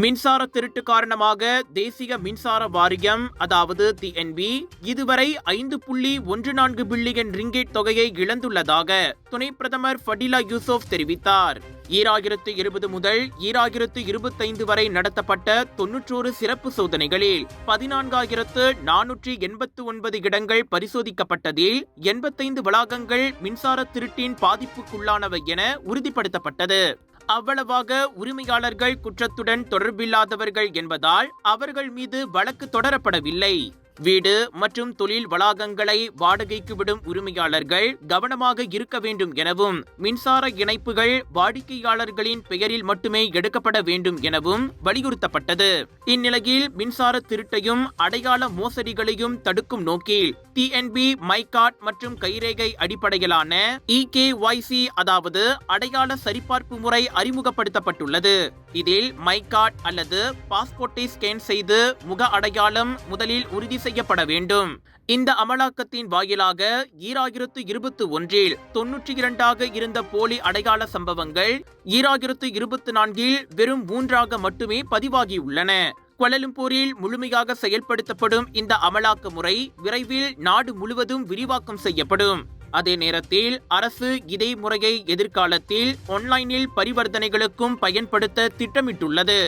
மின்சார திருட்டு காரணமாக தேசிய மின்சார வாரியம் அதாவது TNB இதுவரை 5.14 பில்லியன் ரிங்கெட் தொகையை இழந்துள்ளதாக துணை பிரதமர் ஃபடிலா யூசுப் தெரிவித்தார். 2020 முதல் 2025 வரை நடத்தப்பட்ட 91 சிறப்பு சோதனைகளில் 14,489 இடங்கள் பரிசோதிக்கப்பட்டதில் 85 வளாகங்கள் மின்சார திருட்டின் பாதிப்புக்குள்ளானவை என உறுதிப்படுத்தப்பட்டது. அவ்வளவாக உரிமையாளர்கள் குற்றத்துடன் தொடர்பில்லாதவர்கள் என்பதால் அவர்கள் மீது வழக்கு தொடரப்படவில்லை. வீடு மற்றும் தொழில் வளாகங்களை வாடகைக்கு விடும் உரிமையாளர்கள் கவனமாக இருக்க வேண்டும் எனவும் மின்சார இணைப்புகள் வாடிக்கையாளர்களின் பெயரில் மட்டுமே எடுக்கப்பட வேண்டும் எனவும் வலியுறுத்தப்பட்டது. இந்நிலையில் மின்சார திருட்டையும் அடையாள மோசடிகளையும் தடுக்கும் நோக்கில் TNB மைகார்ட் மற்றும் கைரேகை அடிப்படையிலான EKYC அதாவது அடையாள சரிபார்ப்பு முறை அறிமுகப்படுத்தப்பட்டுள்ளது. இதில் மைகார்ட் அல்லது பாஸ்போர்ட்டை ஸ்கேன் செய்து முக அடையாளம் முதலில் உறுதி செய்யப்பட வேண்டும். இந்த அமலாக்கத்தின் வாயிலாக 2021 92 இருந்த போலி அடையாள சம்பவங்கள் 2024 வெறும் 3 மட்டுமே பதிவாகியுள்ளன. கோலாலம்பூரில் முழுமையாக செயல்படுத்தப்படும் இந்த அமலாக்க முறை விரைவில் நாடு முழுவதும் விரிவாக்கம் செய்யப்படும். அதே நேரத்தில் அரசு இதே முறையை எதிர்காலத்தில் ஆன்லைனில் பரிவர்த்தனைகளுக்கும் பயன்படுத்த திட்டமிட்டுள்ளது.